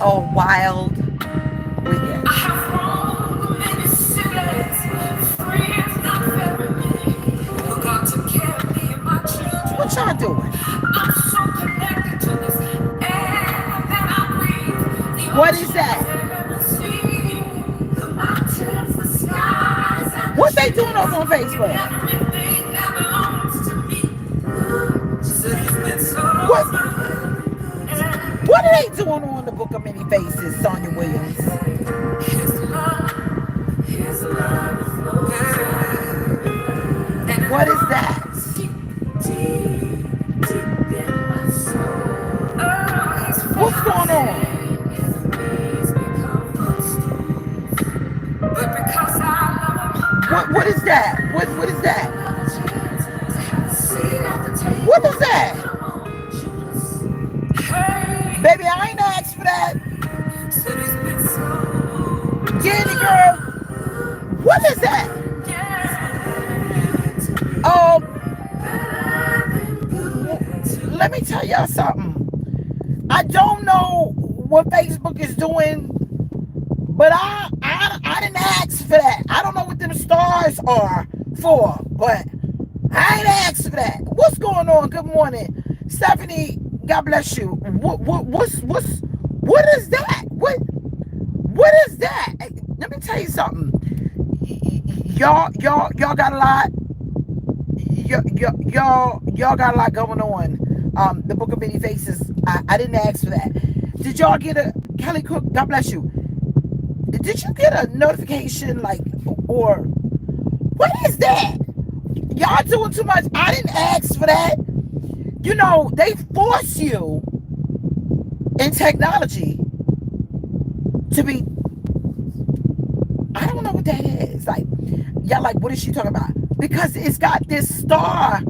a wild weekend. What y'all doing? What is that? What they doing over on Facebook? What? What are they doing on the Book of Many Faces, Sonia Williams? What is that? What's going on? What is that? What is that? What is that? Baby, I ain't asked for that. Jenny girl, what is that? Oh, let me tell y'all something. I don't know what Facebook is doing, but I didn't ask for that. I don't know what them stars are for, but I ain't asked for that. What's going on? Good morning, Stephanie. God bless you. What is that? What is that? Let me tell you something. Y'all got a lot. Y'all got a lot going on. The Book of Many Faces. I didn't ask for that. Did y'all get a Kelly Cook? God bless you. Did you get a notification or what is that? Y'all doing too much. I didn't ask for that. You know, they force you in technology to be, I don't know what that is. Y'all what is she talking about? Because it's got this star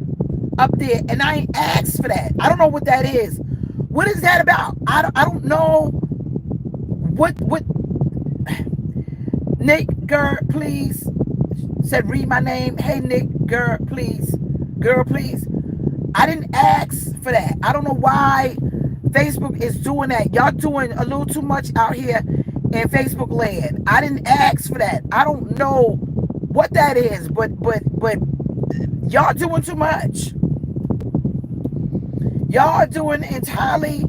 up there and I ain't asked for that. I don't know what that is. What is that about? I don't know what Nick Girl, please said read my name. Hey Nick Girl, please. Girl, please. I didn't ask for that. I don't know why Facebook is doing that. Y'all doing a little too much out here in Facebook land. I didn't ask for that. I don't know what that is, but y'all doing too much. Y'all are doing entirely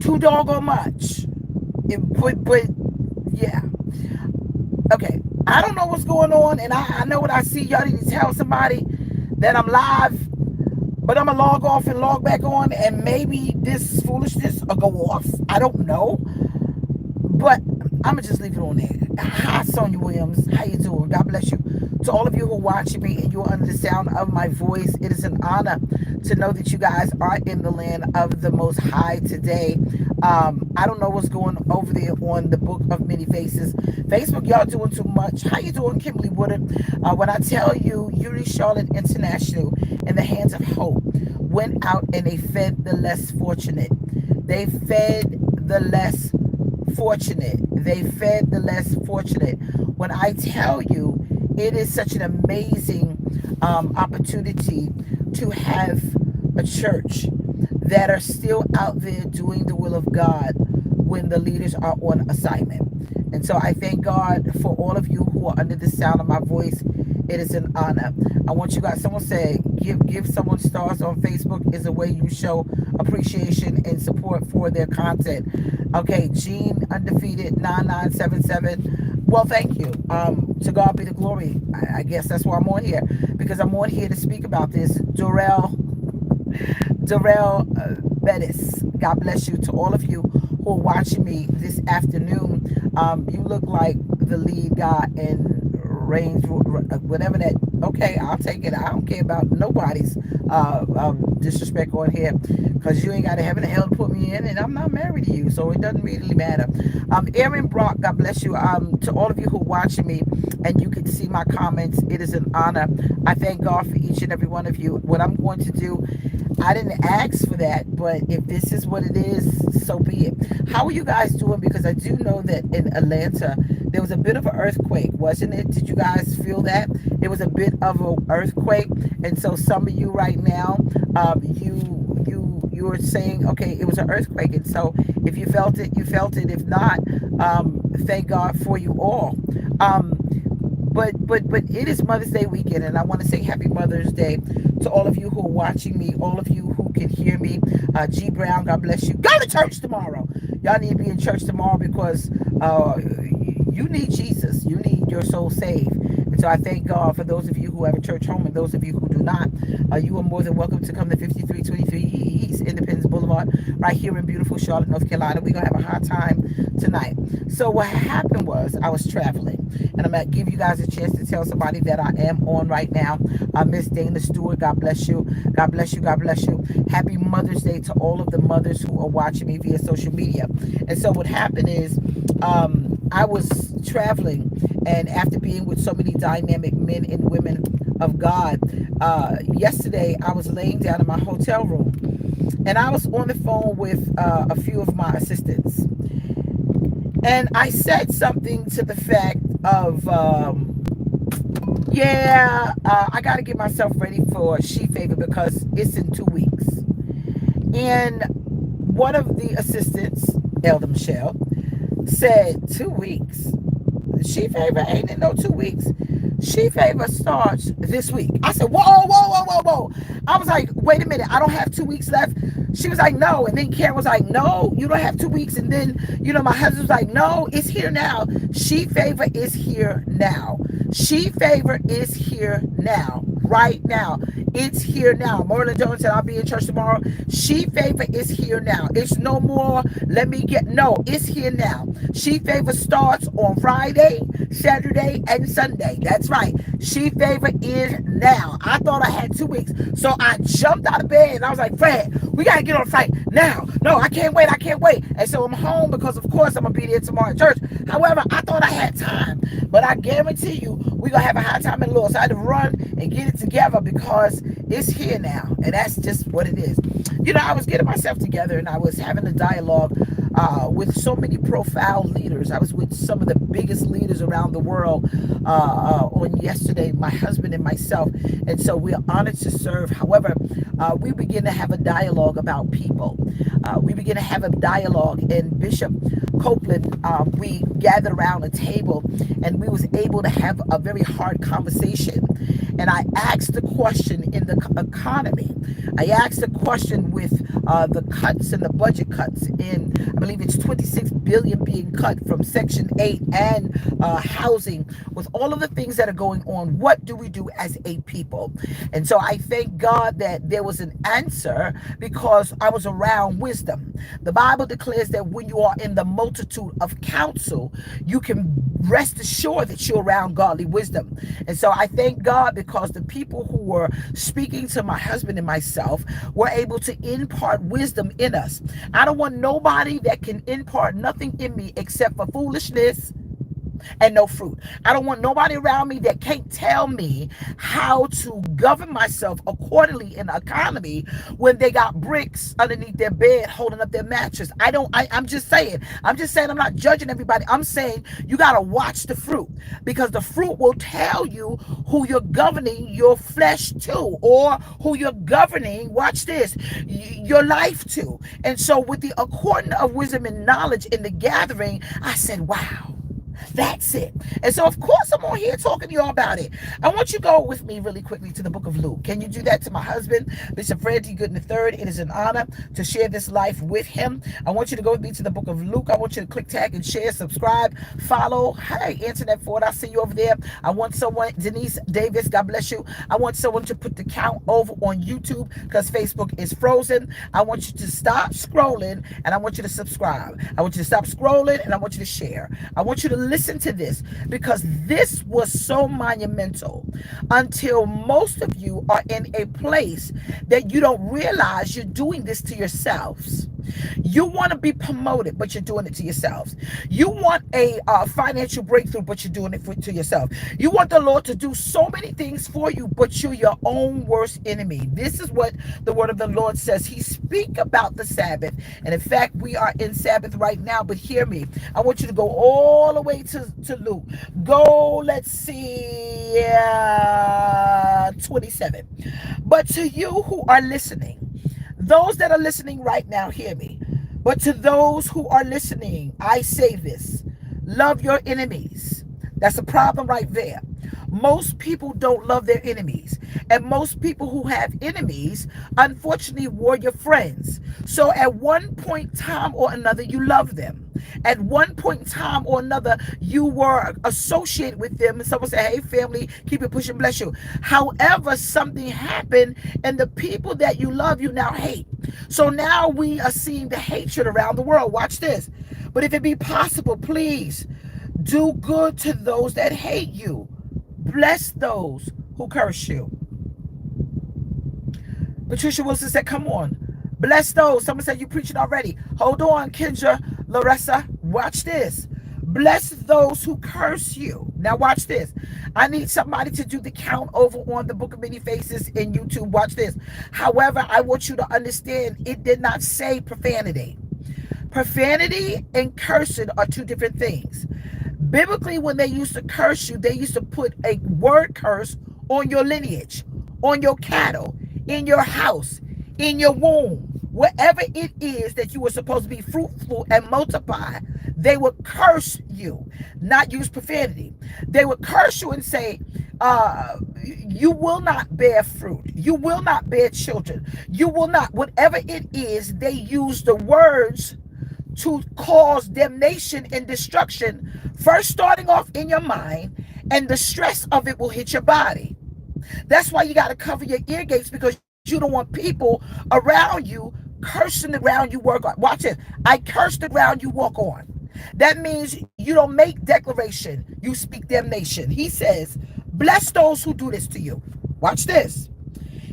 too doggone much. But yeah. Okay. I don't know what's going on, and I know what I see. Y'all need to tell somebody that I'm live, but I'm going to log off and log back on, and maybe this foolishness will go off. I don't know. But I'm going to just leave it on there. Hi, Sonia Williams. How you doing? God bless you. To all of you who are watching me and you are under the sound of my voice, it is an honor to know that you guys are in the land of the Most High today. I don't know what's going over there on the Book of Many Faces. Facebook, y'all doing too much. How you doing, Kimberly Woodard? When I tell you, Yuri Charlotte International in the hands of hope went out and they fed the less fortunate. They fed the less fortunate. They fed the less fortunate. When I tell you, it is such an amazing opportunity to have a church that are still out there doing the will of God when the leaders are on assignment. And so I thank God for all of you who are under the sound of my voice. It is an honor. I want you guys, someone say, give someone stars on Facebook is a way you show appreciation and support for their content. Okay, Gene Undefeated 9977. Well, thank you. To God be the glory. I guess that's why I'm on here, because I'm on here to speak about this. Darrell Bettis, God bless you. To all of you who are watching me this afternoon, you look like the lead guy in Range, whatever that. Okay, I'll take it. I don't care about nobody's disrespect on here, because you ain't got a heaven and hell to put me in, and I'm not married to you, so it doesn't really matter. Aaron Brock, God bless you. To all of you who are watching me and you can see my comments, it is an honor. I thank God for each and every one of you. What I'm going to do, I didn't ask for that, but if this is what it is, so be it. How are you guys doing? Because I do know that in Atlanta there was a bit of an earthquake, wasn't it? Did you guys feel that? It was a bit of an earthquake, and so some of you right now, you you were saying, okay, it was an earthquake. And so if you felt it, you felt it. If not, thank God for you all. Um, but it is Mother's Day weekend, and I want to say Happy Mother's Day to all of you who are watching me, all of you who can hear me. G Brown, God bless you. Go to church tomorrow. Y'all need to be in church tomorrow because you need Jesus. You need your soul saved. And so I thank God for those of you who have a church home and those of you who do not. You are more than welcome to come to 5323 East Independence Boulevard right here in beautiful Charlotte, North Carolina. We're going to have a hot time tonight. So what happened was I was traveling, and I'm going to give you guys a chance to tell somebody that I am on right now. Miss Dana Stewart, God bless you. God bless you. God bless you. Happy Mother's Day to all of the mothers who are watching me via social media. And so what happened is I was traveling, and after being with so many dynamic men and women of God, yesterday I was laying down in my hotel room, and I was on the phone with a few of my assistants, and I said something to the fact of, I got to get myself ready for She Favor because it's in 2 weeks. And one of the assistants, Elder Michelle, said 2 weeks. She Favor ain't in no 2 weeks. She Favor starts this week. I said, whoa, whoa, whoa, whoa, whoa. I was like, wait a minute, I don't have 2 weeks left. She was like, no. And then Karen was like, no, you don't have 2 weeks. And then, my husband was like, no, it's here now. She Favor is here now. She Favor is here now. Right now. It's here now. Marlon Jones said, I'll be in church tomorrow. She Favor is here now. It's no more, no, it's here now. She Favor starts on Friday, Saturday, and Sunday. That's right. She Favor is now. I thought I had 2 weeks. So I jumped out of bed and I was like, Fred, we got to get on a flight now. No, I can't wait. I can't wait. And so I'm home because, of course, I'm going to be there tomorrow at church. However, I thought I had time. But I guarantee you, we're going to have a high time in the Lord. So I had to run and get it together because it's here now. And that's just what it is. I was getting myself together and I was having a dialogue with so many profound leaders. I was with some of the biggest leaders around the world on yesterday, my husband and myself. And so we're honored to serve. However, we begin to have a dialogue about people. We begin to have a dialogue, and Bishop Copeland, we gathered around a table and we was able to have a very hard conversation. And I asked the question in the economy. I asked the question with the cuts and the budget cuts in, I believe it's 26 billion being cut from Section 8 and housing, with all of the things that are going on. What do we do as a people? And so I thank God that there was an answer because I was around wisdom. The Bible declares that when you are in the multitude of counsel, you can rest assured that you're around godly wisdom. And so I thank God because the people who were speaking to my husband and myself were able to impart wisdom in us. I don't want nobody that can impart nothing in me except for foolishness and no fruit. I don't want nobody around me that can't tell me how to govern myself accordingly in the economy when they got bricks underneath their bed holding up their mattress. I'm just saying, I'm not judging everybody. I'm saying you got to watch the fruit, because the fruit will tell you who you're governing your flesh to, or who you're governing, watch this, your life to. And so with the according of wisdom and knowledge in the gathering, I said, wow. That's it. And so, of course, I'm on here talking to you all about it. I want you to go with me really quickly to the book of Luke. Can you do that to my husband, Bishop Fred T. Gooden III? It is an honor to share this life with him. I want you to go with me to the book of Luke. I want you to click, tag, and share, subscribe, follow. Hey, Internet Ford, I see you over there. I want someone, Denise Davis, God bless you. I want someone to put the count over on YouTube because Facebook is frozen. I want you to stop scrolling and I want you to subscribe. I want you to stop scrolling and I want you to share. I want you to listen to this, because this was so monumental until most of you are in a place that you don't realize you're doing this to yourselves. You want to be promoted, but you're doing it to yourselves. You want a financial breakthrough, but you're doing it to yourself. You want the Lord to do so many things for you, but you're your own worst enemy. This is what the word of the Lord says. He speak about the Sabbath. And in fact, we are in Sabbath right now, but hear me. I want you to go all the way to Luke. Go, let's see, 27. But to you who are listening, Those that are listening right now, hear me. But to those who are listening, I say this: love your enemies. That's a problem right there. Most people don't love their enemies. And most people who have enemies, unfortunately, were your friends. So at one point in time or another, you love them. At one point in time or another, you were associated with them. And someone said, hey, family, keep it pushing, bless you. However, something happened, and the people that you love, you now hate. So now we are seeing the hatred around the world. Watch this. But if it be possible, please do good to those that hate you. Bless those who curse you. Patricia Wilson said, come on. Bless those. Someone said, you preaching already. Hold on, Kendra, Larissa. Watch this. Bless those who curse you. Now watch this. I need somebody to do the count over on the Book of Many Faces in YouTube. Watch this. However, I want you to understand it did not say profanity. Profanity and cursing are two different things. Biblically, when they used to curse you, they used to put a word curse on your lineage, on your cattle, in your house, in your womb, wherever it is that you were supposed to be fruitful and multiply. They would curse you, not use profanity. They would curse you and say, you will not bear fruit. You will not bear children. You will not, whatever it is, they use the words to cause damnation and destruction, first starting off in your mind, and the stress of it will hit your body. That's why you got to cover your ear gates, because you don't want people around you cursing the ground you work on. Watch it. I curse the ground you walk on. That means you don't make declaration, you speak damnation. He says, bless those who do this to you. Watch this.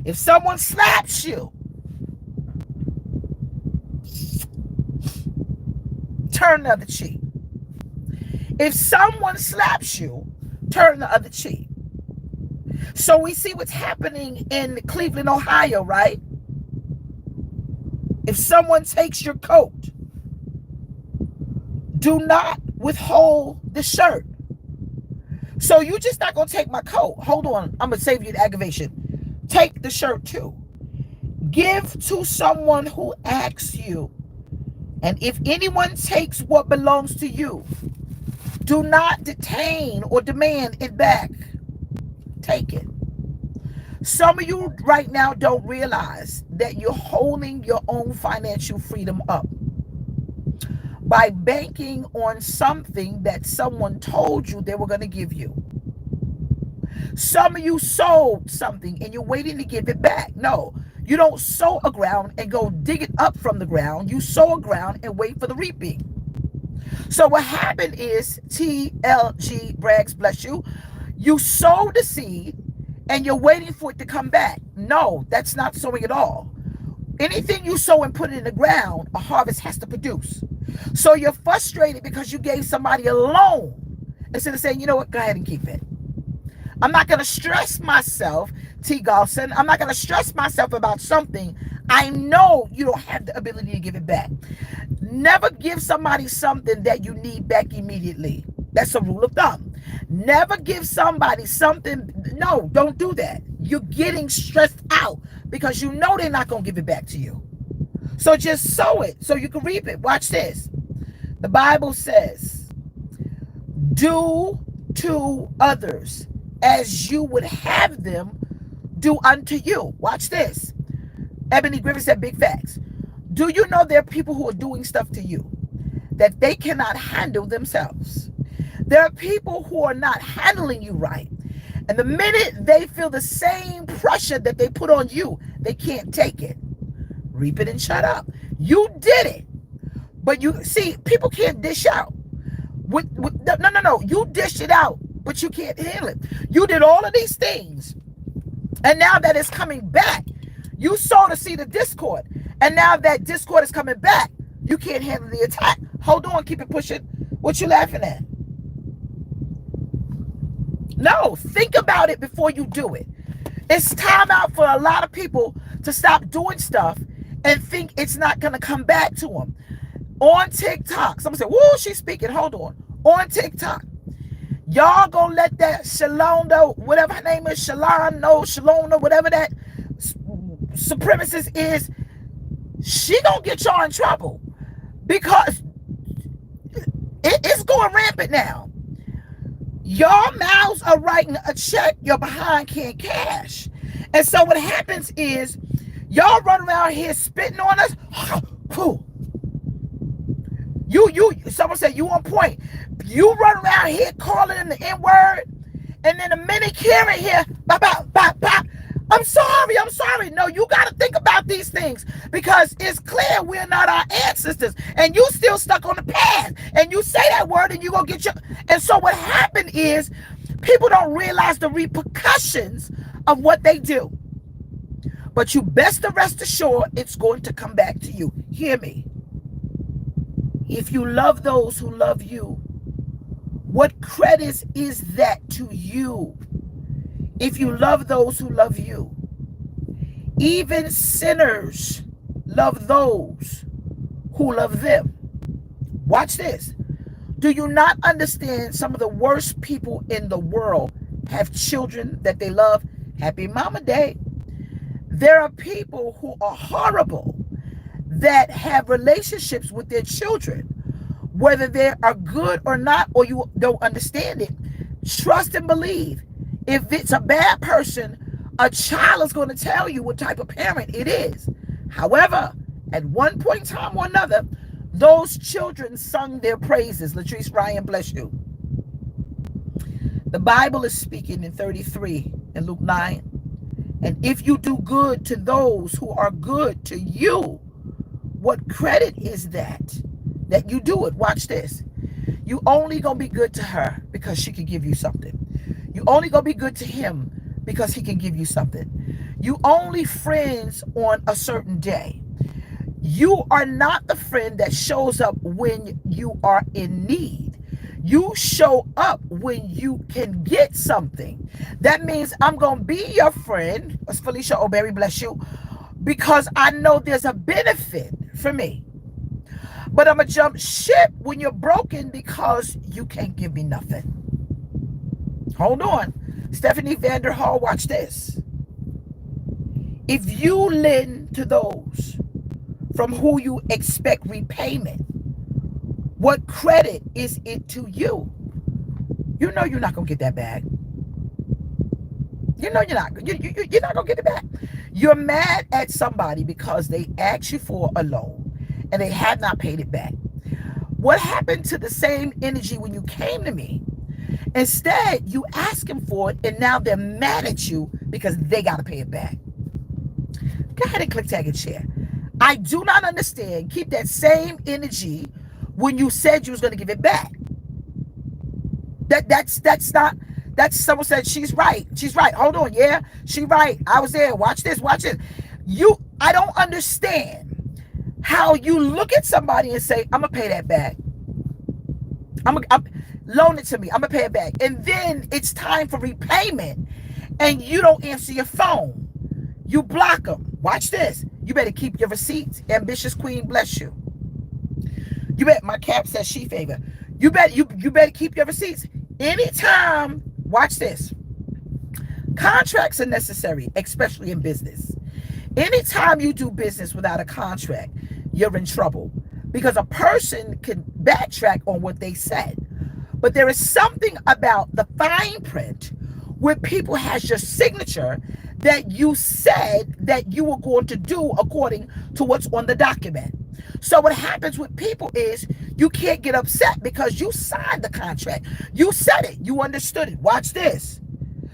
If someone slaps you, turn the other cheek. If someone slaps you, turn the other cheek. So we see what's happening in Cleveland, Ohio, right? If someone takes your coat, do not withhold the shirt. So you're just not going to take my coat. Hold on. I'm going to save you the aggravation. Take the shirt too. Give to someone who asks you. And if anyone takes what belongs to you, do not detain or demand it back. Take it. Some of you right now don't realize that you're holding your own financial freedom up by banking on something that someone told you they were going to give you. Some of you sold something and you're waiting to give it back. No, you don't sow a ground and go dig it up from the ground. You sow a ground and wait for the reaping. So what happened is, TLG Braggs, bless you, you sowed the seed and you're waiting for it to come back. No, that's not sowing at all. Anything you sow and put it in the ground, a harvest has to produce. So you're frustrated because you gave somebody a loan instead of saying, you know what, go ahead and keep it. I'm not going to stress myself, T. Galson. I'm not going to stress myself about something I know you don't have the ability to give it back. Never give somebody something that you need back immediately. That's a rule of thumb. Never give somebody something. No, don't do that. You're getting stressed out because you know they're not going to give it back to you. So just sow it so you can reap it. Watch this. The Bible says, do to others as you would have them do unto you. Watch this. Ebony Griffin said big facts. Do you know there are people who are doing stuff to you that they cannot handle themselves? There are people who are not handling you right. And the minute they feel the same pressure that they put on you, they can't take it. Reap it and shut up. You did it. But you see, people can't dish out. No. You dish it out, but you can't handle it. You did all of these things. And now that it's coming back, you sowed a seed of discord. And now that discord is coming back, you can't handle the attack. Hold on, keep it pushing. What you laughing at? No, think about it before you do it. It's time out for a lot of people to stop doing stuff and think it's not going to come back to them. On TikTok, someone said, whoa, she's speaking. Hold on. On TikTok, y'all gonna let that Shalonda, whatever her name is, Shalona, whatever that supremacist is, she gonna get y'all in trouble because it's going rampant now. Your mouths are writing a check your behind can't cash. And so what happens is y'all run around here spitting on us. Someone said you on point. You run around here calling in the N-word, and then the minute Karen here, bop, bop, bop, bop. I'm sorry. No, you got to think about these things because it's clear we're not our ancestors, and you still stuck on the past, and you say that word and you gonna get your. And so what happened is people don't realize the repercussions of what they do. But you best to rest assured it's going to come back to you. Hear me. If you love those who love you, what credit is that to you? If you love those who love you, even sinners love those who love them. Watch this. Do you not understand some of the worst people in the world have children that they love? Happy Mama Day. There are people who are horrible that have relationships with their children, whether they are good or not, or you don't understand it. Trust and believe. If it's a bad person, a child is going to tell you what type of parent it is. However, at one point in time or another, those children sung their praises. Latrice Ryan, bless you. The Bible is speaking in 33 and Luke 9. And if you do good to those who are good to you, what credit is that you do it? Watch this. You only gonna be good to her because she can give you something. You only gonna be good to him because he can give you something. You only friends on a certain day. You are not the friend that shows up when you are in need. You show up when you can get something. That means I'm gonna be your friend, as Felicia O'Berry, bless you, because I know there's a benefit for me. But I'm gonna jump ship when you're broken because you can't give me nothing. Hold on. Stephanie Vanderhall, watch this. If you lend to those from who you expect repayment, what credit is it to you? You know you're not gonna get that back. You know you're not gonna get it back. You're mad at somebody because they asked you for a loan and they have not paid it back. What happened to the same energy when you came to me? Instead, you ask them for it, and now they're mad at you because they got to pay it back. Go ahead and click, tag, and share. I do not understand. Keep that same energy when you said you was going to give it back. That's not. That's someone said she's right. She's right. Hold on. Yeah, she right. I was there. Watch this. Watch this. I don't understand how you look at somebody and say, I'm gonna pay that back. I'm loan it to me. I'm gonna pay it back. And then it's time for repayment and you don't answer your phone. You block them. Watch this. You better keep your receipts. Ambitious Queen, bless you. You bet. My cap says she favor. You better keep your receipts. Anytime, watch this. Contracts are necessary, especially in business. Anytime you do business without a contract, you're in trouble because a person can backtrack on what they said. But there is something about the fine print where people has your signature that you said that you were going to do according to what's on the document. So what happens with people is you can't get upset because you signed the contract. You said it. You understood it. Watch this.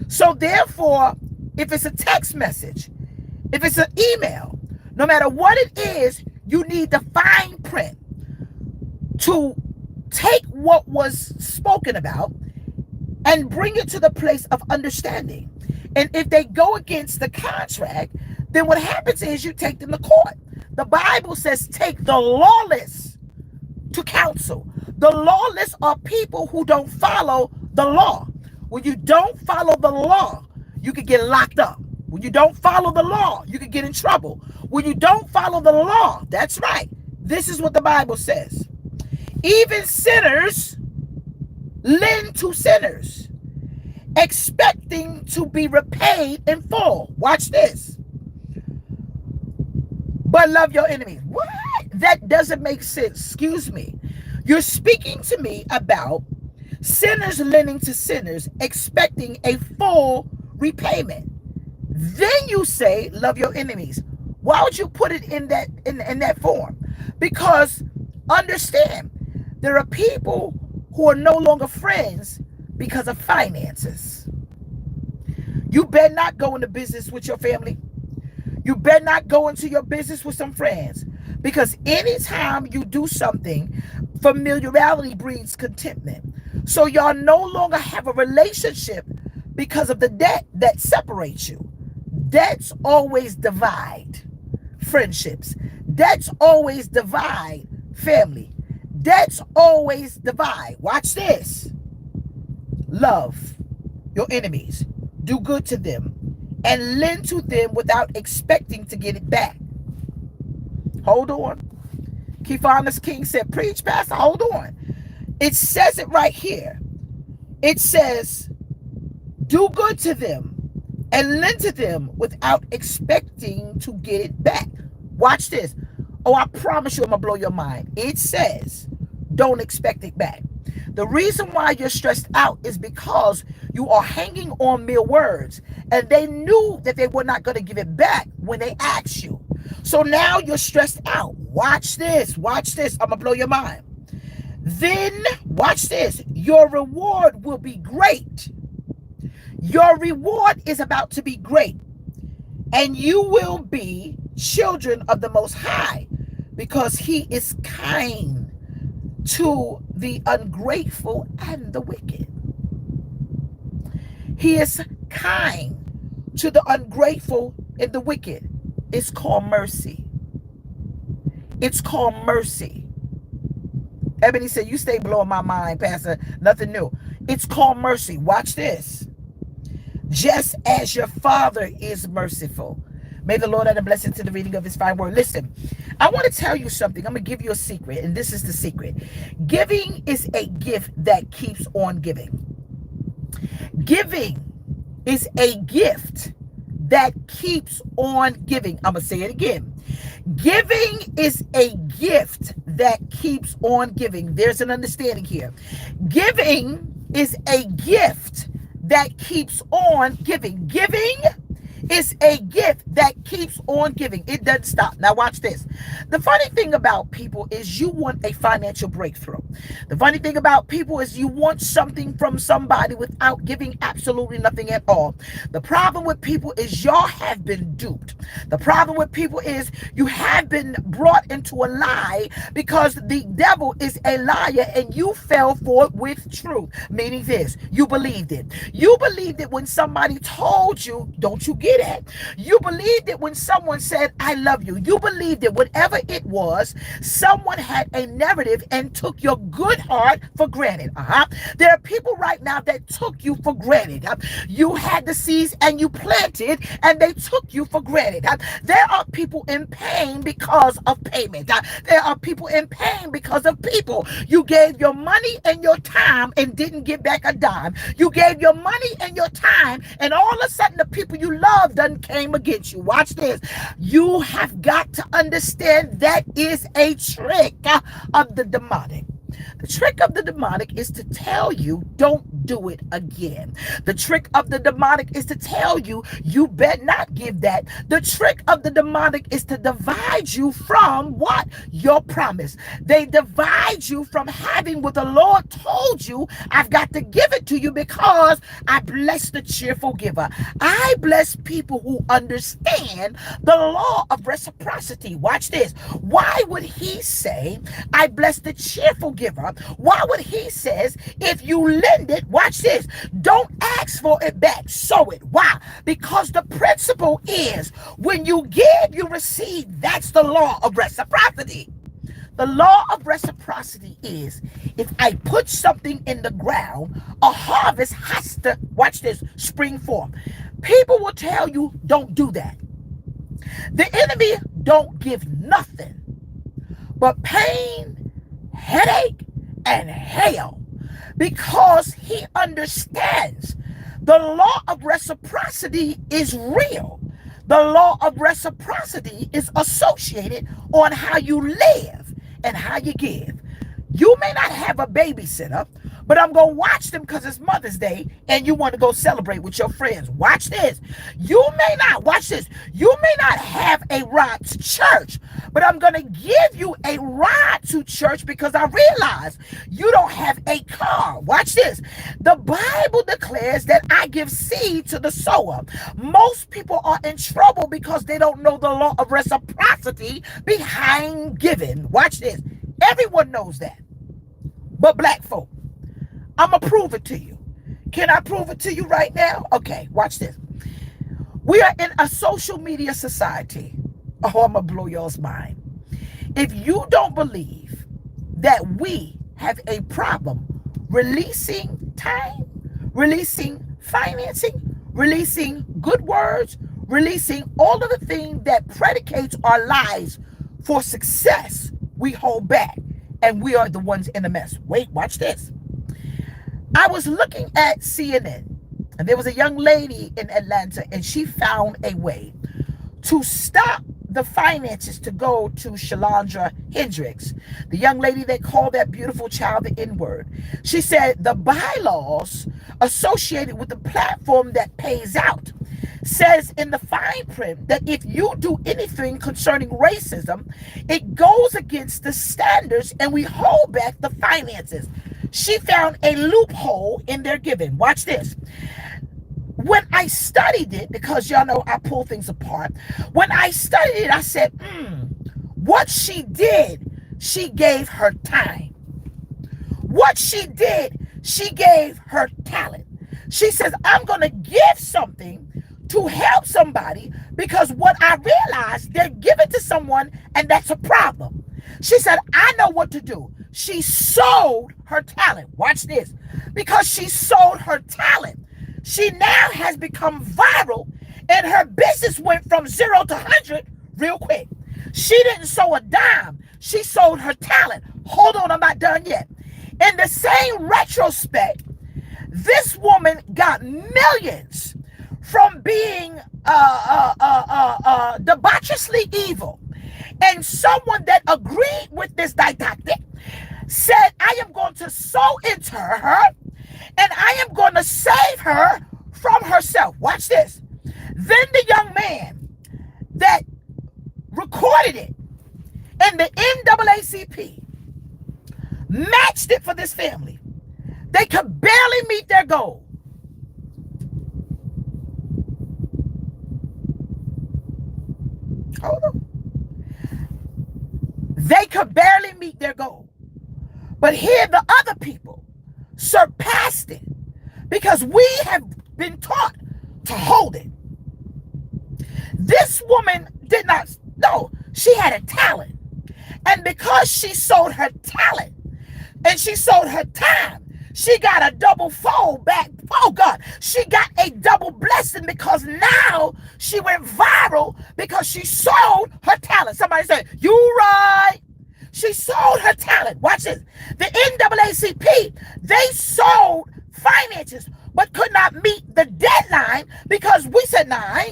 So therefore, if it's a text message, if it's an email, no matter what it is, you need the fine print to take what was spoken about and bring it to the place of understanding. And if they go against the contract, then what happens is you take them to court. The Bible says take the lawless to counsel. The lawless are people who don't follow the law. When you don't follow the law, you can get locked up. When you don't follow the law, you can get in trouble. When you don't follow the law, that's right. This is what the Bible says. Even sinners lend to sinners, expecting to be repaid in full. Watch this. but love your enemies. What? That doesn't make sense. Excuse me. You're speaking to me about sinners lending to sinners, expecting a full repayment. Then you say, love your enemies. Why would you put it in that form? Because understand, there are people who are no longer friends because of finances. You better not go into business with your family. You better not go into your business with some friends. Because anytime you do something, familiarity breeds contentment. So y'all no longer have a relationship because of the debt that separates you. Debts always divide friendships. Debts always divide family. Debts always divide. Watch this. Love your enemies. Do good to them and lend to them without expecting to get it back. Hold on. Keephonus King said, preach, Pastor, hold on. It says it right here. It says, do good to them and lend to them without expecting to get it back. Watch this. Oh, I promise you I'm going to blow your mind. It says, don't expect it back. The reason why you're stressed out is because you are hanging on mere words, and they knew that they were not going to give it back when they asked you. So now you're stressed out. Watch this. Watch this. I'm going to blow your mind. Then, watch this. Your reward will be great. Your reward is about to be great. And you will be children of the Most High, because He is kind to the ungrateful and the wicked. He is kind to the ungrateful and the wicked. It's called mercy. It's called mercy. Ebony said, you stay blowing my mind, Pastor. Nothing new. It's called mercy. Watch this. Just as your Father is merciful. May the Lord add a blessing to the reading of His fine word. Listen, I want to tell you something. I'm going to give you a secret, and this is the secret. Giving is a gift that keeps on giving. Giving is a gift that keeps on giving. I'm going to say it again. Giving is a gift that keeps on giving. There's an understanding here. Giving is a gift that keeps on giving. Giving is a gift that keeps on giving. It doesn't stop. Now watch this. The funny thing about people is you want a financial breakthrough. The funny thing about people is you want something from somebody without giving absolutely nothing at all. The problem with people is y'all have been duped. The problem with people is you have been brought into a lie because the devil is a liar and you fell for it with truth. Meaning this, you believed it. You believed it when somebody told you, don't you get it? You believed it when someone said, I love you. You believed it, whatever it was. Someone had a narrative and took your good heart for granted. There are people right now that took you for granted. You had the seeds and you planted and they took you for granted. There are people in pain because of payment. There are people in pain because of people. You gave your money and your time and didn't get back a dime. You gave your money and your time, and all of a sudden the people you love done came against you. Watch this. You have got to understand that is a trick of the demonic. The trick of the demonic is to tell you, don't do it again. The trick of the demonic is to tell you, you better not give that. The trick of the demonic is to divide you from what? Your promise. They divide you from having what the Lord told you. I've got to give it to you because I bless the cheerful giver. I bless people who understand the law of reciprocity. Watch this. Why would He say, I bless the cheerful giver? Why would He says, if you lend it, watch this, don't ask for it back, sow it. Why? Because the principle is when you give, you receive. That's the law of reciprocity. The law of reciprocity is if I put something in the ground, a harvest has to, watch this, spring forth. People will tell you, don't do that. The enemy don't give nothing but pain, headache, and hell, because he understands the law of reciprocity is real. The law of reciprocity is associated on how you live and how you give. You may not have a babysitter, but I'm going to watch them because it's Mother's Day and you want to go celebrate with your friends. Watch this. You may not, watch this. You may not have a ride to church, but I'm going to give you a ride to church because I realize you don't have a car. Watch this. The Bible declares that I give seed to the sower. Most people are in trouble because they don't know the law of reciprocity behind giving. Watch this. Everyone knows that, but black folk. I'm going to prove it to you. Can I prove it to you right now? Okay, watch this. We are in a social media society. Oh, I'm going to blow y'all's mind. If you don't believe that we have a problem releasing time, releasing financing, releasing good words, releasing all of the things that predicates our lives for success, we hold back and we are the ones in the mess. Wait, watch this. I was looking at CNN and there was a young lady in Atlanta and she found a way to stop the finances to go to Shalandra Hendricks, the young lady that called that beautiful child the N-word. She said the bylaws associated with the platform that pays out says in the fine print that if you do anything concerning racism, it goes against the standards and we hold back the finances. She found a loophole in their giving. Watch this. When I studied it, because y'all know I pull things apart. When I studied it, I said, what she did, she gave her time. What she did, she gave her talent. She says, I'm going to give something to help somebody because what I realized, they're giving to someone and that's a problem. She said, I know what to do. She sold her talent. Watch this. Because she sold her talent, she now has become viral and her business went from 0 to 100 real quick. She didn't sow a dime. She sold her talent. Hold on, I'm not done yet. In the same retrospect, this woman got millions from being debaucherously evil. And someone that agreed with this didactic said, I am going to sow into her and I am going to save her from herself. Watch this. Then the young man that recorded it and the NAACP matched it for this family. They could barely meet their goal. Hold on. They could barely meet their goal. But here the other people surpassed it because we have been taught to hold it. This woman did not know. She had a talent. And because she sold her talent and she sold her time, she got a double fold back. Oh God, she got a double blessing because now she went viral because she sold her talent. Somebody said, you right. She sold her talent. Watch this. The NAACP, they sold finances but could not meet the deadline because we said, nah,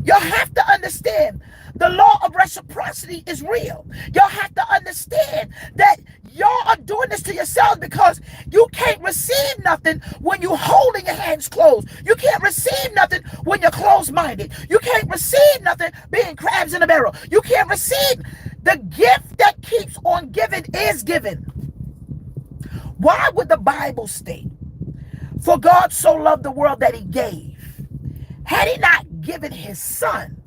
Y'all have to understand the law of reciprocity is real. Y'all have to understand that y'all are doing this to yourselves because you can't receive nothing when you're holding your hands closed. You can't receive nothing when you're closed-minded. You can't receive nothing being crabs in a barrel. You can't receive. The gift that keeps on giving is given. Why would the Bible state, for God so loved the world that he gave? Had he not given his son,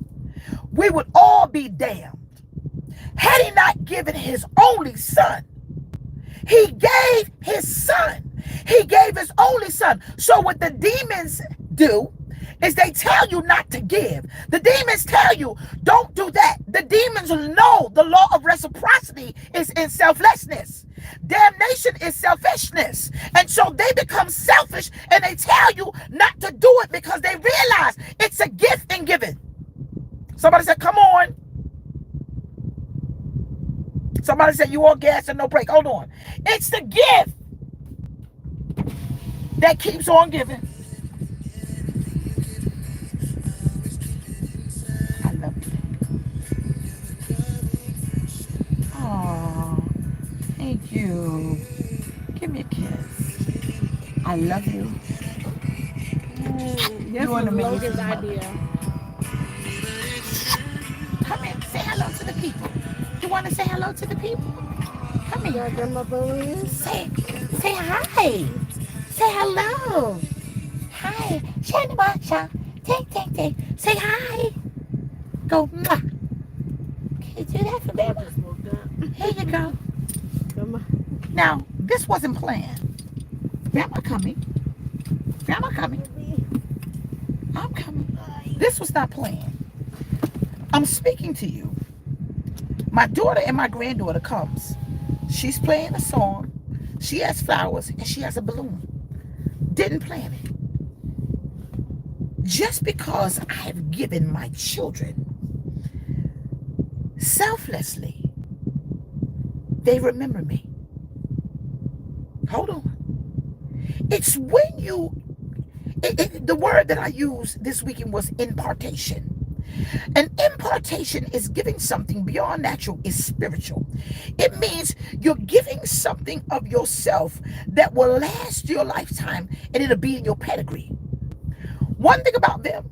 we would all be damned. Had he not given his only son, he gave his son. He gave his only son. So what the demons do is they tell you not to give. The demons tell you, don't do that. The demons know the law of reciprocity is in selflessness. Damnation is selfishness. And so they become selfish and they tell you not to do it because they realize it's a gift in giving. Somebody said, come on. Somebody said, you all gas and no brake. Hold on. It's the gift. that keeps on giving. I love you. Oh, thank you. Give me a kiss. I love you. This You was an Logan's amazing mother. idea. Come in, say hello to the people. You want to say hello to the people? Come in. Got Grandma Bowen. Say hi. Say hello. Hi. Shani Macha. Take. Say hi. Go. Mwah. Can you do that for I Grandma? just woke up. Here you go. Grandma. Now, this wasn't planned. Grandma coming. Grandma coming. I'm coming. This was not planned. I'm speaking to you. My daughter and my granddaughter comes. She's playing a song. She has flowers and she has a balloon. Didn't plan it. Just because I have given my children selflessly, they remember me. Hold on. It's when you, the word that I used this weekend was impartation. And impartation is giving something beyond natural, is spiritual. It means you're giving something of yourself that will last your lifetime and it'll be in your pedigree. One thing about them,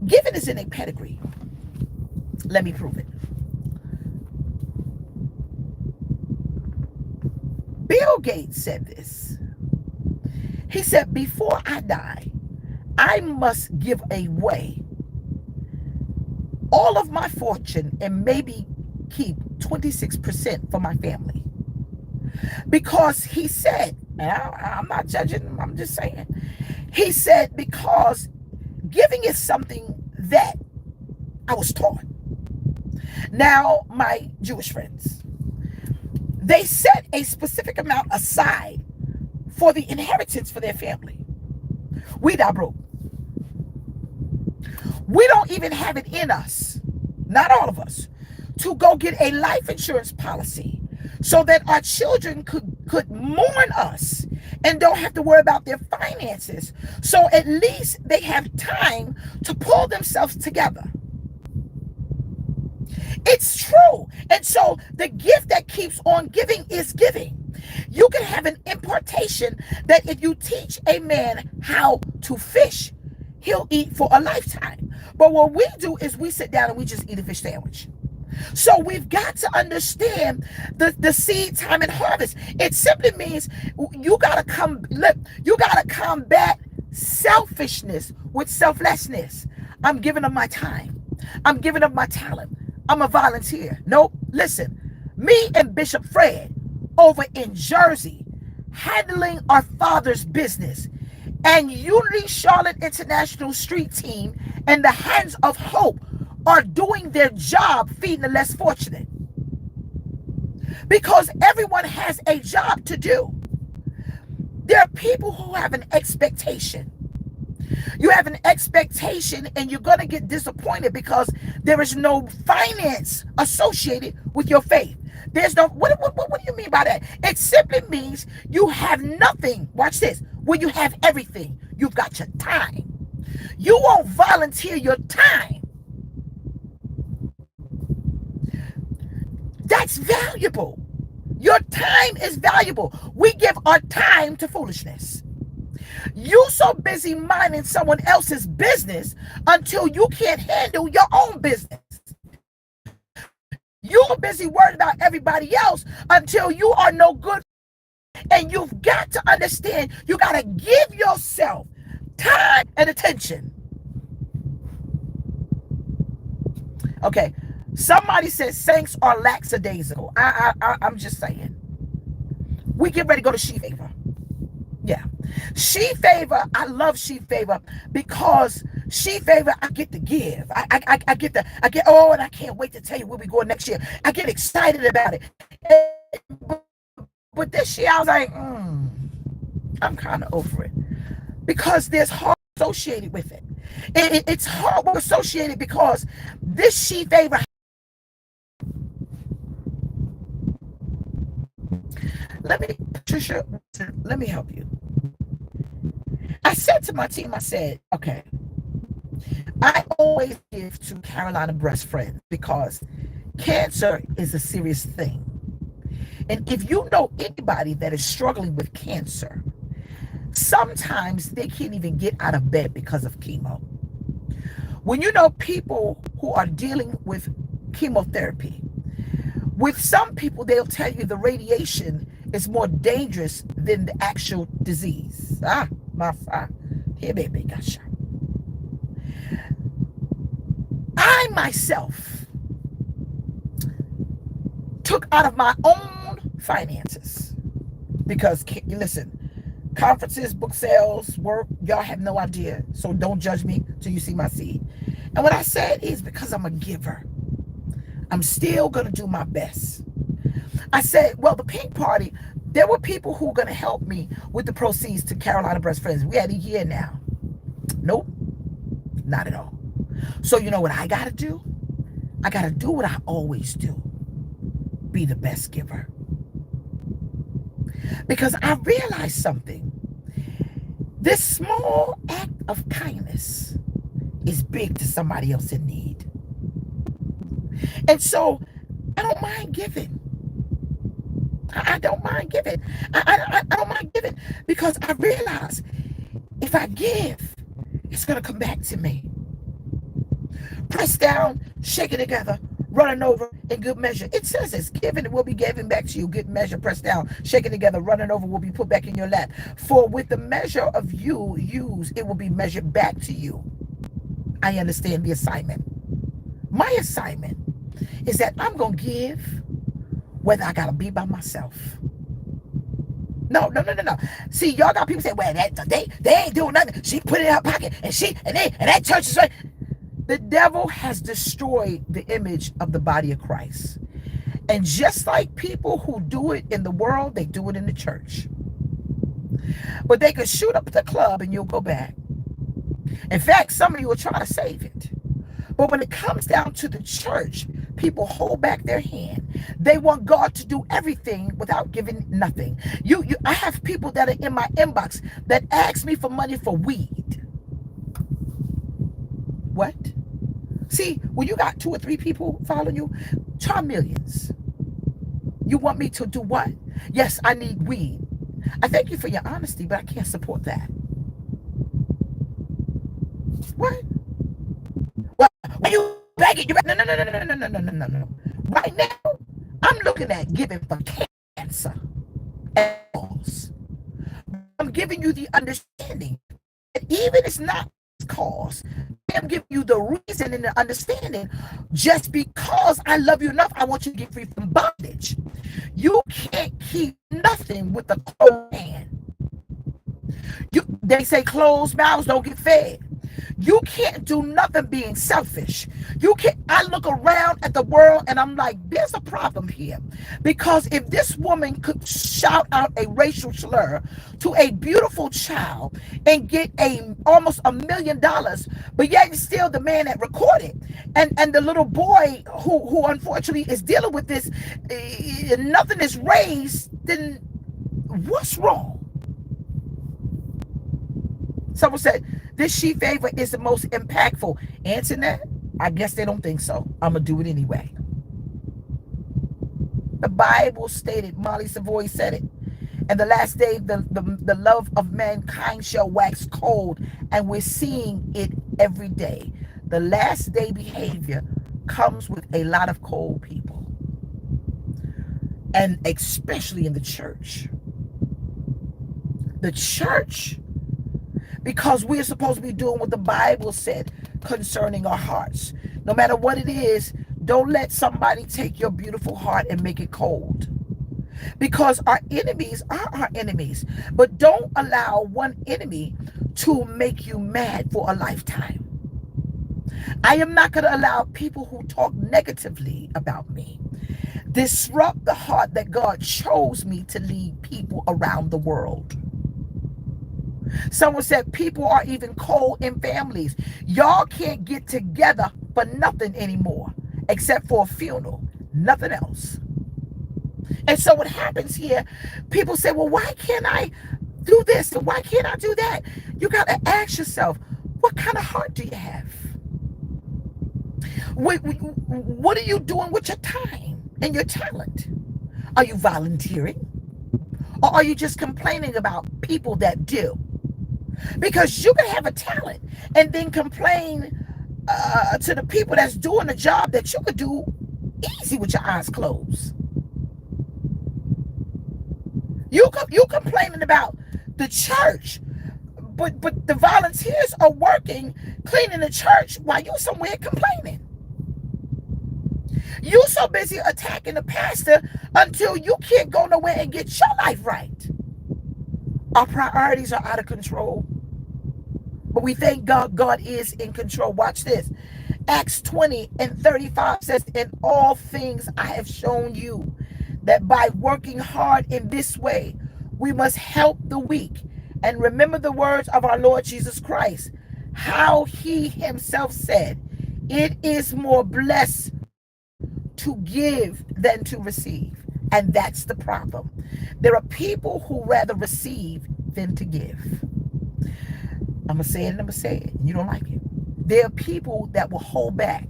giving is in a pedigree. Let me prove it. Bill Gates said this. He said, before I die, I must give away all of my fortune and maybe keep 26% for my family. Because he said, and I'm not judging, I'm just saying, he said, because giving is something that I was taught. Now, my Jewish friends, they set a specific amount aside for the inheritance for their family. We die broke. We don't even have it in us, not all of us, to go get a life insurance policy so that our children could mourn us and don't have to worry about their finances. So at least they have time to pull themselves together. It's true. And so the gift that keeps on giving is giving. You can have an impartation that if you teach a man how to fish, he'll eat for a lifetime. But what we do is we sit down and we just eat a fish sandwich. So we've got to understand the seed time and harvest. It simply means you gotta combat selfishness with selflessness. I'm giving up my time. I'm giving up my talent. I'm a volunteer. Nope. Listen, me and Bishop Fred over in Jersey handling our Father's business, and Unity Charlotte International Street Team and the Hands of Hope are doing their job feeding the less fortunate. Because everyone has a job to do. There are people who have an expectation. You have an expectation and you're going to get disappointed because there is no finance associated with your faith. There's no, what do you mean by that? It simply means you have nothing. Watch this. When you have everything, you've got your time. You won't volunteer your time. That's valuable. Your time is valuable. We give our time to foolishness. You so busy minding someone else's business until you can't handle your own business. You're busy worried about everybody else until you are no good. And you've got to understand, you got to give yourself time and attention. Okay, somebody says saints are lackadaisical. I'm just saying. We get ready to go to She Favor. Yeah. She Favor, I love She Favor because She Favor, I get to give. I get, oh, and I can't wait to tell you where we going next year. I get excited about it. But this year I was like, I'm kind of over it. Because there's hard associated with it. It's hard associated because this She Favor. let me, Patricia, let me help you. I said to my team, I said, okay, I always give to Carolina Breast Friends because cancer is a serious thing. And if you know anybody that is struggling with cancer, sometimes they can't even get out of bed because of chemo. When you know people who are dealing with chemotherapy, with some people, they'll tell you the radiation is more dangerous than the actual disease. My father. Here, baby, gosh. I myself took out of my own finances because, listen, conferences, book sales, work, y'all have no idea. So don't judge me till you see my seed. And what I said is because I'm a giver, I'm still going to do my best. I said, well, the pink party, there were people who were going to help me with the proceeds to Carolina Breast Friends. We had a year now. Nope, not at all. So you know what I got to do? I got to do what I always do. Be the best giver. Because I realized something. This small act of kindness is big to somebody else in need. And so I don't mind giving. I don't mind giving. I don't mind giving because I realize if I give, it's going to come back to me. Press down, shake it together, running over in good measure. It says it's given, it will be given back to you. Good measure, press down, shake it together, running over will be put back in your lap. For with the measure of you use, it will be measured back to you. I understand the assignment. My assignment is that I'm going to give whether I got to be by myself. No. See, y'all got people say, well, they ain't doing nothing. She put it in her pocket and that church is right. The devil has destroyed the image of the body of Christ. And just like people who do it in the world, they do it in the church. But they could shoot up at the club and you'll go back. In fact, some of you will try to save it. But when it comes down to the church, people hold back their hand. They want God to do everything without giving nothing. I have people that are in my inbox that ask me for money for weed. What? See, when you got 2 or 3 people following you, try millions. You want me to do what? Yes, I need weed. I thank you for your honesty, but I can't support that. What? Well, when you beg it, no. Right now, I'm looking at giving for cancer and cause. I'm giving you the understanding that even it's not cause, I'm giving you the reason and the understanding. Just because I love you enough, I want you to get free from bondage. You can't keep nothing with a closed hand. They say closed mouths don't get fed. You can't do nothing being selfish. I look around at the world and I'm like, there's a problem here. Because if this woman could shout out a racial slur to a beautiful child and get almost $1 million, but yet still the man that recorded and the little boy who unfortunately is dealing with this, nothing is raised, then what's wrong? Someone said, this sheep favor is the most impactful. Answer that? I guess they don't think so. I'm going to do it anyway. The Bible stated, Molly Savoy said it, and the last day, the love of mankind shall wax cold, and we're seeing it every day. The last day behavior comes with a lot of cold people, and especially in the church. The church, because we're supposed to be doing what the Bible said concerning our hearts. No matter what it is, don't let somebody take your beautiful heart and make it cold. Because our enemies are our enemies. But don't allow one enemy to make you mad for a lifetime. I am not going to allow people who talk negatively about me disrupt the heart that God chose me to lead people around the world. Someone said people are even cold in families. Y'all can't get together for nothing anymore except for a funeral, nothing else. And so what happens here, people say, well, why can't I do this and why can't I do that? You got to ask yourself, what kind of heart do you have? What are you doing with your time and your talent? Are you volunteering? Or are you just complaining about people that do? Because you can have a talent and then complain to the people that's doing a job that you could do easy with your eyes closed. You complaining about the church, but the volunteers are working cleaning the church while you somewhere complaining. You so busy attacking the pastor until you can't go nowhere and get your life right. Our priorities are out of control. But we thank God, God is in control. Watch this. Acts 20:35 says, in all things I have shown you that by working hard in this way, we must help the weak. And remember the words of our Lord Jesus Christ, how he himself said, it is more blessed to give than to receive. And that's the problem. There are people who rather receive than to give. I'm going to say it and I'm going to say it. You don't like it. There are people that will hold back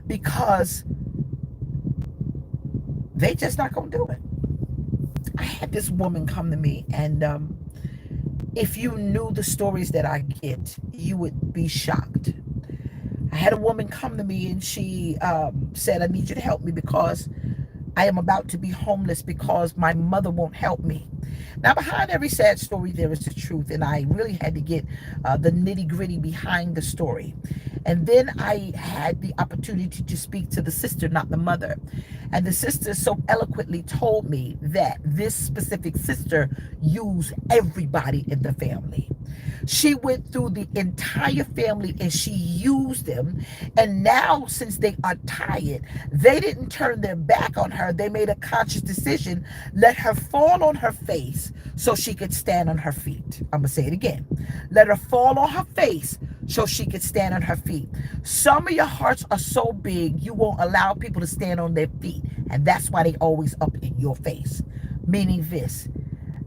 because they just not going to do it. I had this woman come to me, and if you knew the stories that I get, you would be shocked. I had a woman come to me and she said, I need you to help me because I am about to be homeless because my mother won't help me. Now, behind every sad story, there is the truth. And I really had to get the nitty gritty behind the story. And then I had the opportunity to speak to the sister, not the mother. And the sister so eloquently told me that this specific sister used everybody in the family. She went through the entire family and she used them. And now, since they are tired, they didn't turn their back on her. They made a conscious decision, let her fall on her face so she could stand on her feet. I'm going to say it again. Let her fall on her face so she could stand on her feet. Some of your hearts are so big, you won't allow people to stand on their feet. And that's why they always up in your face. Meaning this,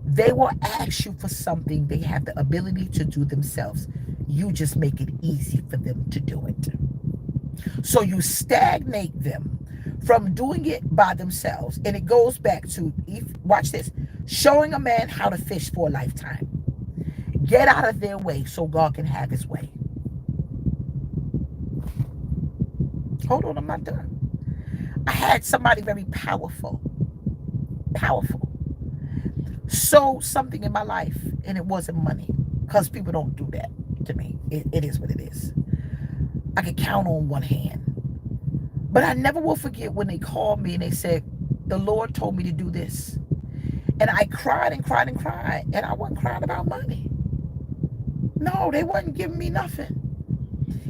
they will ask you for something they have the ability to do themselves. You just make it easy for them to do it. So you stagnate them from doing it by themselves. And it goes back to, watch this, showing a man how to fish for a lifetime. Get out of their way so God can have his way. Hold on, I'm not done. I had somebody very powerful, sow something in my life, and it wasn't money, because people don't do that to me. It is what it is. I could count on one hand. But I never will forget when they called me and they said, the Lord told me to do this. And I cried and cried and cried. And I wasn't crying about money. No, they wasn't giving me nothing.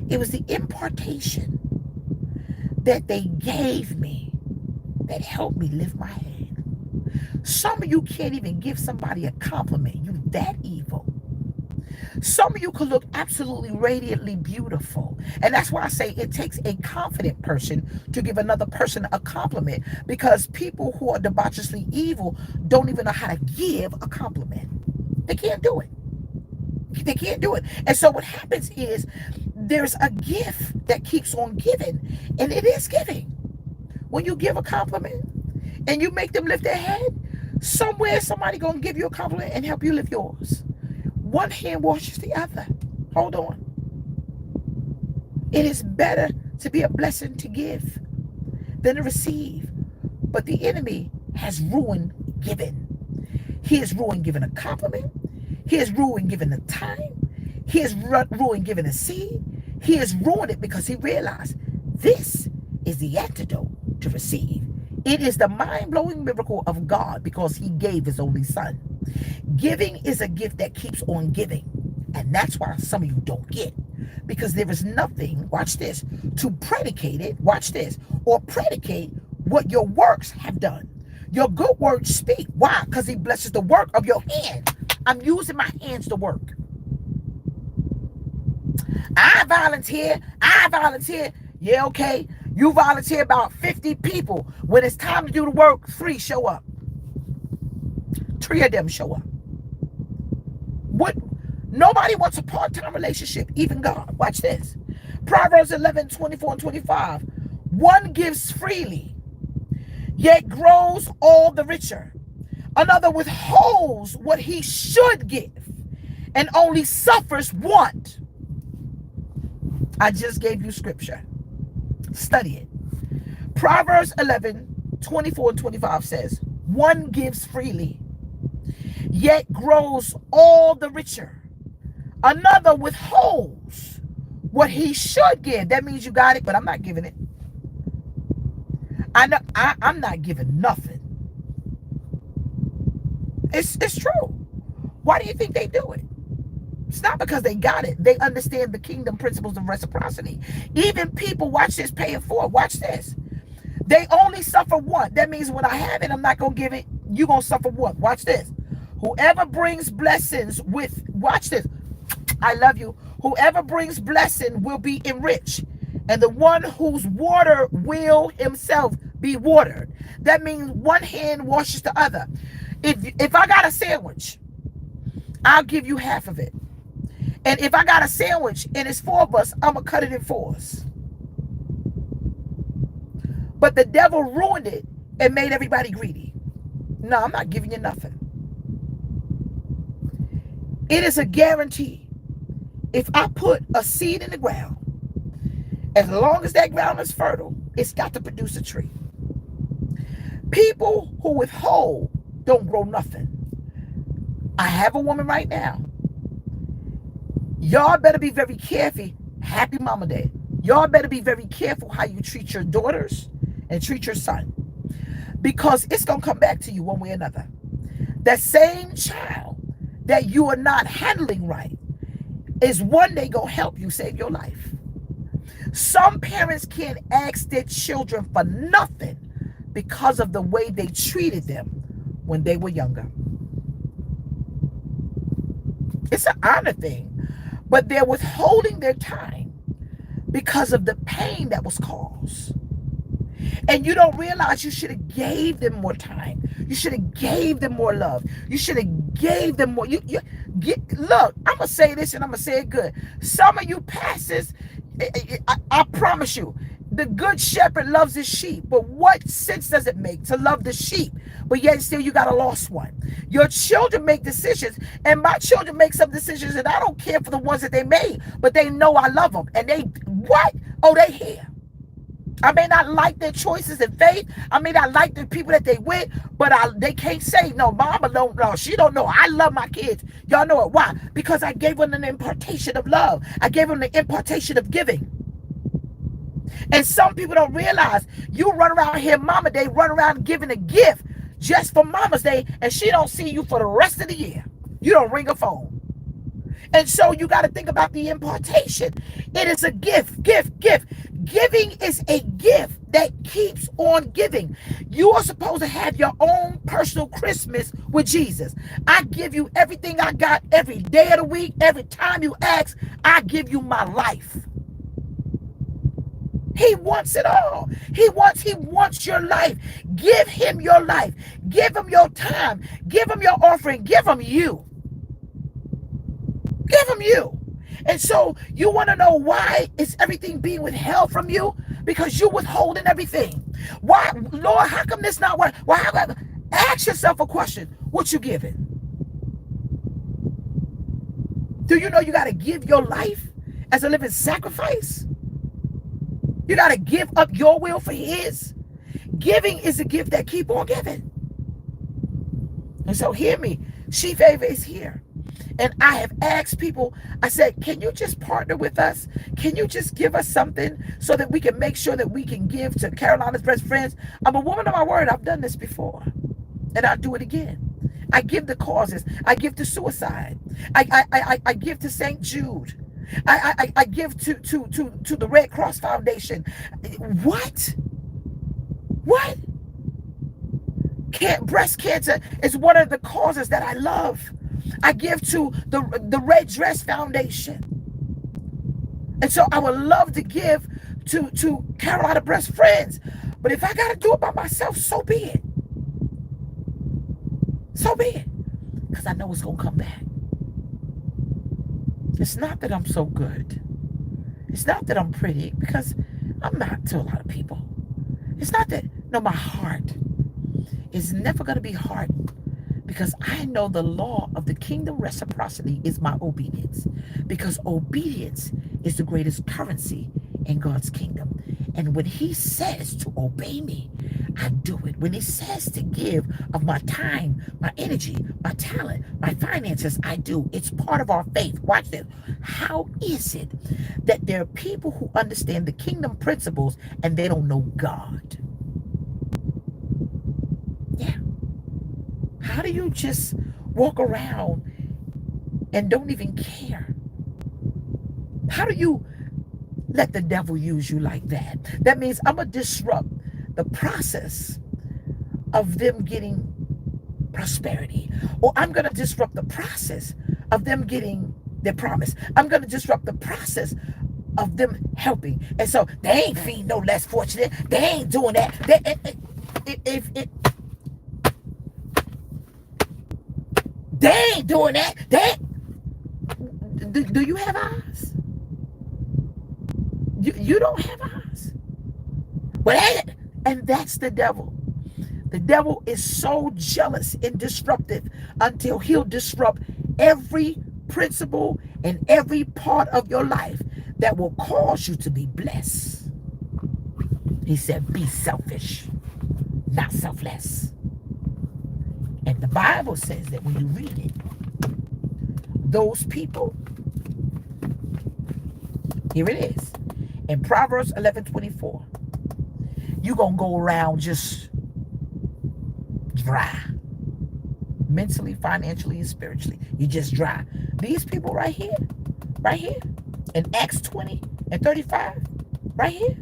It was the impartation that they gave me that helped me lift my head. Some of you can't even give somebody a compliment. You that evil. Some of you could look absolutely radiantly beautiful. And that's why I say it takes a confident person to give another person a compliment, because people who are debaucherously evil don't even know how to give a compliment. They can't do it. They can't do it. And so what happens is there's a gift that keeps on giving, and it is giving. When you give a compliment and you make them lift their head, somewhere somebody gonna give you a compliment and help you lift yours. One hand washes the other. Hold on. It is better to be a blessing to give than to receive. But the enemy has ruined giving. He has ruined giving a compliment. He has ruined giving the time. He has ruined giving a seed. He has ruined it because he realized this is the antidote to receive. It is the mind-blowing miracle of God because he gave his only son. Giving is a gift that keeps on giving. And that's why some of you don't get. Because there is nothing, watch this, to predicate it, watch this, or predicate what your works have done. Your good works speak. Why? Because he blesses the work of your hand. I'm using my hands to work. I volunteer. Yeah, okay. You volunteer about 50 people. When it's time to do the work, 3 show up. Three of them show up. What? Nobody wants a part-time relationship, even God. Watch this. Proverbs 11:24-25. One gives freely, yet grows all the richer. Another withholds what he should give and only suffers want. I just gave you scripture. Study it. Proverbs 11:24-25 says, one gives freely, yet grows all the richer. Another withholds what he should give. That means you got it, but I'm not giving it. I'm not giving nothing. It's true. Why do you think they do it? It's not because they got it. They understand the kingdom principles of reciprocity. Even people, watch this, pay it forward. Watch this. They only suffer one. That means when I have it, I'm not going to give it. You're going to suffer one. Watch this. Whoever brings blessings with, watch this. I love you. Whoever brings blessing will be enriched. And the one whose water will himself be watered. That means one hand washes the other. If I got a sandwich, I'll give you half of it. And if I got a sandwich and it's four of us, I'm going to cut it in fours. But the devil ruined it and made everybody greedy. No, I'm not giving you nothing. It is a guarantee. If I put a seed in the ground, as long as that ground is fertile, it's got to produce a tree. People who withhold don't grow nothing. I have a woman right now. Y'all better be very careful. Happy Mama Day. Y'all better be very careful how you treat your daughters and treat your son. Because it's going to come back to you one way or another. That same child that you are not handling right is one day going to help you save your life. Some parents can't ask their children for nothing because of the way they treated them when they were younger. It's an honor thing, but they're withholding their time because of the pain that was caused. And you don't realize you should have gave them more time. You should have gave them more love. You should have gave them more. Look, I'm going to say this and I'm going to say it good. Some of you pastors, I promise you, the good shepherd loves his sheep. But what sense does it make to love the sheep, but yet still you got a lost one? Your children make decisions, and my children make some decisions, and I don't care for the ones that they made, but they know I love them. And they, what? Oh, they here. I may not like their choices in faith. I may not like the people that they with, but they can't say, no, mama don't know. She don't know. I love my kids. Y'all know it. Why? Because I gave them an impartation of love. I gave them the impartation of giving. And some people don't realize you run around here, Mama Day, run around giving a gift just for Mama's Day, and she don't see you for the rest of the year. You don't ring a phone. And so you got to think about the impartation. It is a gift, gift. Giving is a gift that keeps on giving. You are supposed to have your own personal Christmas with Jesus. I give you everything I got every day of the week. Every time you ask, I give you my life. He wants it all. He wants your life. Give him your life. Give him your time. Give him your offering. Give him you. Give him you. And so you want to know why is everything being withheld from you? Because you're withholding everything. Why, Lord, how come this not work? Why? Ask yourself a question. What you giving? Do you know you got to give your life as a living sacrifice? You got to give up your will for his. Giving is a gift that keep on giving. And so hear me. She Favor is here. And I have asked people, I said, can you just partner with us? Can you just give us something so that we can make sure that we can give to Carolina's Best Friends? I'm a woman of my word. I've done this before. And I'll do it again. I give to causes. I give to suicide. I give to St. Jude. I give to the Red Cross Foundation. What? Breast cancer is one of the causes that I love. I give to the Red Dress Foundation. And so I would love to give to Carolina Best Friends. But if I got to do it by myself, so be it. So be it. because I know it's going to come back. It's not that I'm so good. It's not that I'm pretty, because I'm not to a lot of people. It's not that, no, my heart is never going to be hardened, because I know the law of the kingdom reciprocity is my obedience, because obedience is the greatest currency in God's kingdom. And when he says to obey me, I do it. When he says to give of my time, my energy, my talent, my finances, I do. It's part of our faith. Watch this. How is it that there are people who understand the kingdom principles and they don't know God? Yeah. How do you just walk around and don't even care? How do you let the devil use you like that? That means I'm going to disrupt the process of them getting prosperity. Or I'm going to disrupt the process of them getting their promise. I'm going to disrupt the process of them helping. And so they ain't feeding no less fortunate. They ain't doing that. They ain't doing that. Do you have eyes? You don't have eyes. Well, and that's the devil. The devil is so jealous and disruptive until he'll disrupt every principle and every part of your life that will cause you to be blessed. He said, be selfish, not selfless. And the Bible says that when you read it, those people, here it is, in Proverbs 11:24, you're going to go around just dry. Mentally, financially, and spiritually. You just dry. These people right here, in Acts 20 and 35, right here,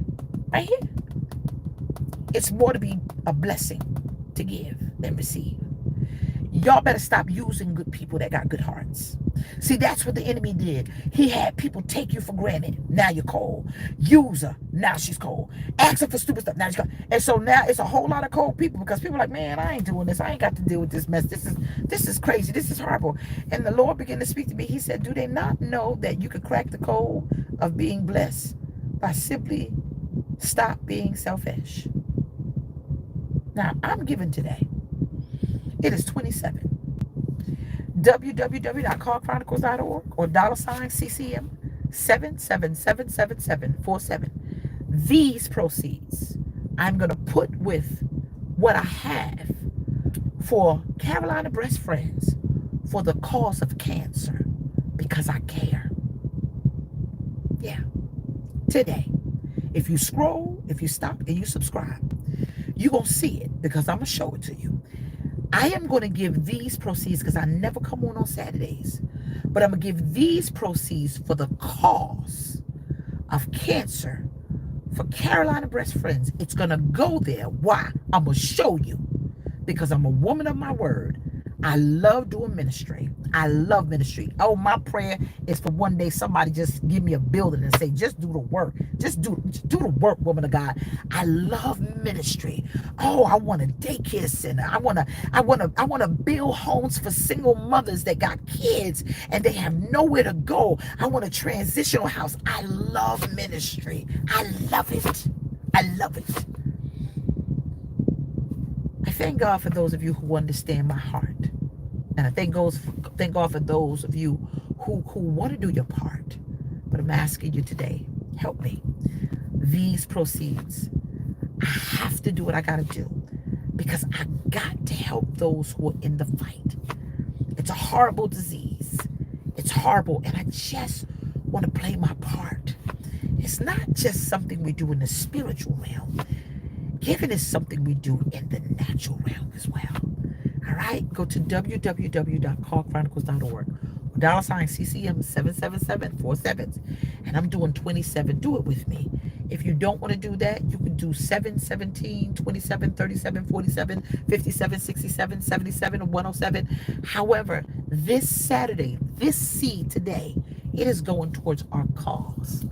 it's more to be a blessing to give than receive. Y'all better stop using good people that got good hearts. See, that's what the enemy did. He had people take you for granted. Now you're cold. Use her. Now she's cold. Ask her for stupid stuff. Now she's cold. And so now it's a whole lot of cold people, because people are like, man, I ain't doing this. I ain't got to deal with this mess. This is crazy. This is horrible. And the Lord began to speak to me. He said, do they not know that you could crack the code of being blessed by simply stop being selfish? Now, I'm giving today. It is 27. www.callchronicles.org or $CCM 7777747. These proceeds I'm going to put with what I have for Carolina Breast Friends for the cause of cancer, because I care. Yeah. Today, if you scroll, if you stop and you subscribe, you're going to see it, because I'm going to show it to you. I am going to give these proceeds, because I never come on Saturdays, but I'm going to give these proceeds for the cause of cancer for Carolina Breast Friends. It's going to go there. Why? I'm going to show you, because I'm a woman of my word. I love doing ministry. I love ministry. Oh, my prayer is for one day somebody just give me a building and say, just do the work. Just do the work, woman of God. I love ministry. Oh, I want a daycare center. I want to build homes for single mothers that got kids and they have nowhere to go. I want a transitional house. I love ministry. I love it. I love it. I thank God for those of you who understand my heart. And I thank God for those of you who want to do your part. But I'm asking you today, help me. These proceeds, I have to do what I got to do, because I got to help those who are in the fight. It's a horrible disease. It's horrible. And I just want to play my part. It's not just something we do in the spiritual realm. Giving is something we do in the natural realm as well. All right, go to www.callchronicles.org or $CCM 77747, and I'm doing 27. Do it with me. If you don't want to do that, you can do 7, 17, 27, 37, 47, 57, 67, 77, or 107. However, this Saturday, this seed today, it is going towards our cause.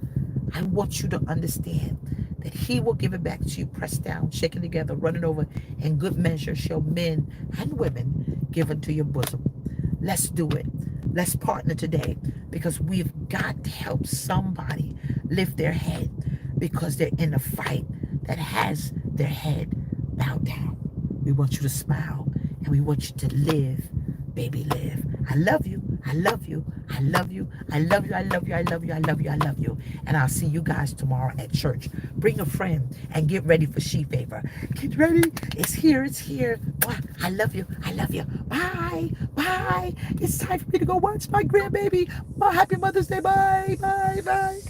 I want you to understand that he will give it back to you, pressed down, shaken together, running over, and good measure shall men and women give unto your bosom. Let's do it. Let's partner today because we've got to help somebody lift their head because they're in a fight that has their head bowed down. We want you to smile and we want you to live, baby, live. I love you. I love you. I love you. I love you. I love you. I love you. I love you. I love you. And I'll see you guys tomorrow at church. Bring a friend and get ready for She Favor. Get ready. It's here. It's here. I love you. I love you. Bye. Bye. It's time for me to go watch my grandbaby. Happy Mother's Day. Bye. Bye. Bye.